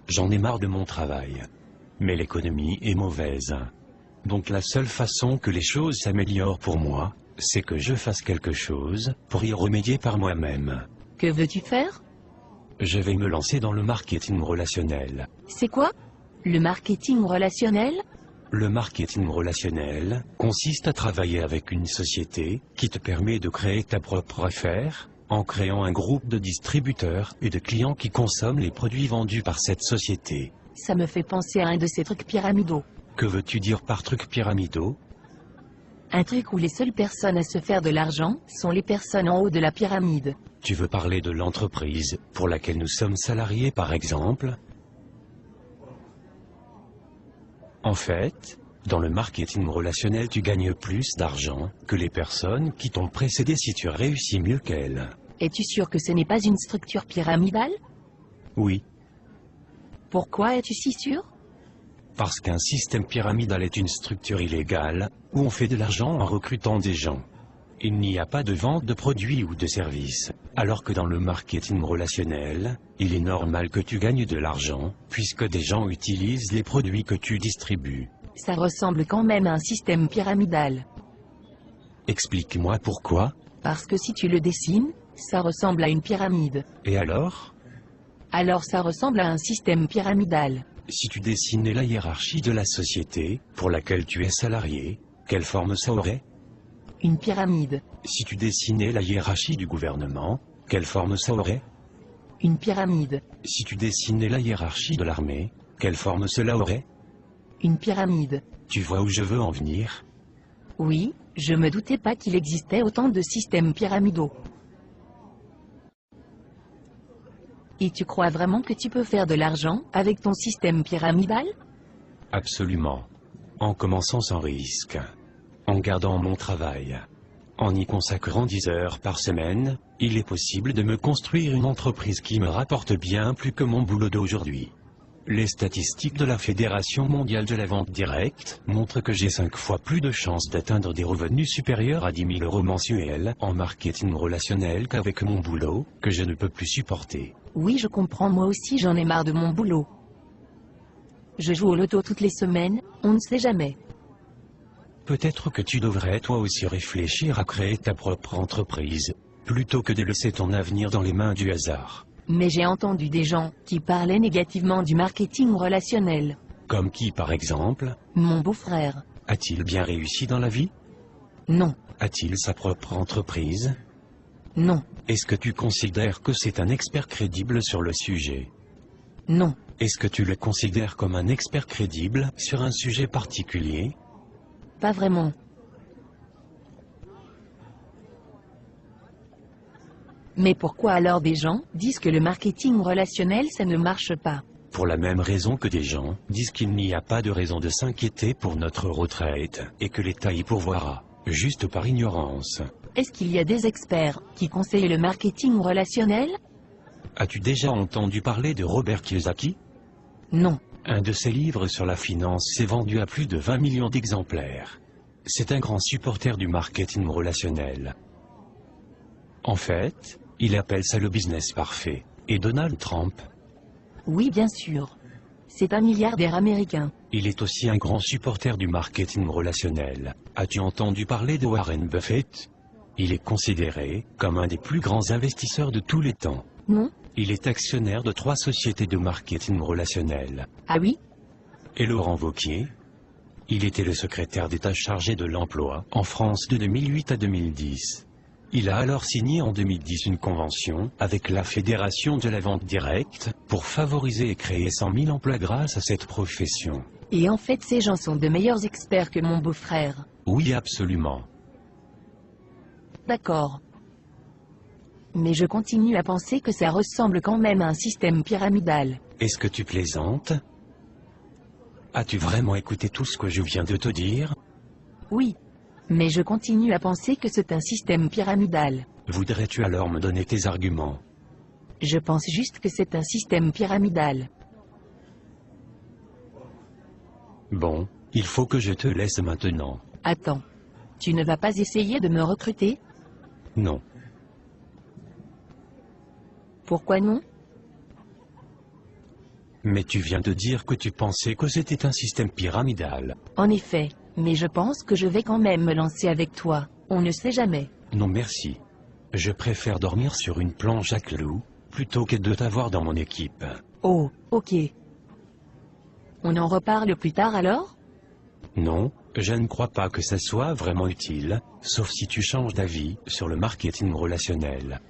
J'en ai marre de mon travail. Mais l'économie est mauvaise. Donc la seule façon que les choses s'améliorent pour moi, c'est que je fasse quelque chose pour y remédier par moi-même. Que veux-tu faire? Je vais me lancer dans le marketing relationnel. C'est quoi? Le marketing relationnel? Le marketing relationnel consiste à travailler avec une société qui te permet de créer ta propre affaire, en créant un groupe de distributeurs et de clients qui consomment les produits vendus par cette société. Ça me fait penser à un de ces trucs pyramidaux. Que veux-tu dire par trucs pyramidaux? Un truc où les seules personnes à se faire de l'argent sont les personnes en haut de la pyramide. Tu veux parler de l'entreprise pour laquelle nous sommes salariés par exemple? En fait, dans le marketing relationnel tu gagnes plus d'argent que les personnes qui t'ont précédé si tu réussis mieux qu'elles. Es-tu sûr que ce n'est pas une structure pyramidale? Oui, Pourquoi es-tu si sûr? parce qu'un système pyramidal est une structure illégale, où on fait de l'argent en recrutant des gens. Il n'y a pas de vente de produits ou de services, alors que dans le marketing relationnel, il est normal que tu gagnes de l'argent, puisque des gens utilisent les produits que tu distribues. Ça ressemble quand même à un système pyramidal. Explique-moi pourquoi, Parce que si tu le dessines, ça ressemble à une pyramide. et alors? Alors ça ressemble à un système pyramidal. Si tu dessinais la hiérarchie de la société, pour laquelle tu es salarié, quelle forme ça aurait? Une pyramide. Si tu dessinais la hiérarchie du gouvernement, quelle forme ça aurait? Une pyramide. Si tu dessinais la hiérarchie de l'armée, quelle forme cela aurait? Une pyramide. Tu vois où je veux en venir? Oui, je me doutais pas qu'il existait autant de systèmes pyramidaux. Et tu crois vraiment que tu peux faire de l'argent avec ton système pyramidal? Absolument. En commençant sans risque. En gardant mon travail. En y consacrant 10 heures par semaine, il est possible de me construire une entreprise qui me rapporte bien plus que mon boulot d'aujourd'hui. Les statistiques de la Fédération mondiale de la vente directe montrent que j'ai 5 fois plus de chances d'atteindre des revenus supérieurs à 10 000 euros mensuels en marketing relationnel qu'avec mon boulot, que je ne peux plus supporter. Oui, je comprends, moi aussi j'en ai marre de mon boulot. Je joue au loto toutes les semaines, on ne sait jamais. Peut-être que tu devrais toi aussi réfléchir à créer ta propre entreprise, plutôt que de laisser ton avenir dans les mains du hasard. Mais j'ai entendu des gens qui parlaient négativement du marketing relationnel. Comme qui par exemple? Mon beau-frère. A-t-il bien réussi dans la vie? Non, A-t-il sa propre entreprise? non, Est-ce que tu considères que c'est un expert crédible sur le sujet? non, Est-ce que tu le considères comme un expert crédible sur un sujet particulier? pas vraiment. Mais pourquoi alors des gens disent que le marketing relationnel ça ne marche pas? Pour la même raison que des gens disent qu'il n'y a pas de raison de s'inquiéter pour notre retraite, et que l'État y pourvoira, juste par ignorance. Est-ce qu'il y a des experts qui conseillent le marketing relationnel? As-tu déjà entendu parler de Robert Kiyosaki? Non. Un de ses livres sur la finance s'est vendu à plus de 20 millions d'exemplaires. C'est un grand supporter du marketing relationnel. En fait, il appelle ça le business parfait. Et Donald Trump? Oui, bien sûr. C'est un milliardaire américain. Il est aussi un grand supporter du marketing relationnel. As-tu entendu parler de Warren Buffett? Il est considéré comme un des plus grands investisseurs de tous les temps. Non? Il est actionnaire de 3 sociétés de marketing relationnel. Ah oui? Et Laurent Wauquiez? Il était le secrétaire d'État chargé de l'emploi en France de 2008 à 2010. Il a alors signé en 2010 une convention avec la Fédération de la vente directe pour favoriser et créer 100 000 emplois grâce à cette profession. Et en fait ces gens sont de meilleurs experts que mon beau-frère. Oui, absolument. D'accord. Mais je continue à penser que ça ressemble quand même à un système pyramidal. Est-ce que tu plaisantes? As-tu vraiment écouté tout ce que je viens de te dire? Oui. Mais je continue à penser que c'est un système pyramidal. Voudrais-tu alors me donner tes arguments? Je pense juste que c'est un système pyramidal. Bon, il faut que je te laisse maintenant. Attends. Tu ne vas pas essayer de me recruter? Non. Pourquoi non? Mais tu viens de dire que tu pensais que c'était un système pyramidal. En effet, mais je pense que je vais quand même me lancer avec toi, on ne sait jamais. Non merci. Je préfère dormir sur une planche à clous, plutôt que de t'avoir dans mon équipe. Oh, ok. On en reparle plus tard alors? Non, je ne crois pas que ça soit vraiment utile, sauf si tu changes d'avis sur le marketing relationnel.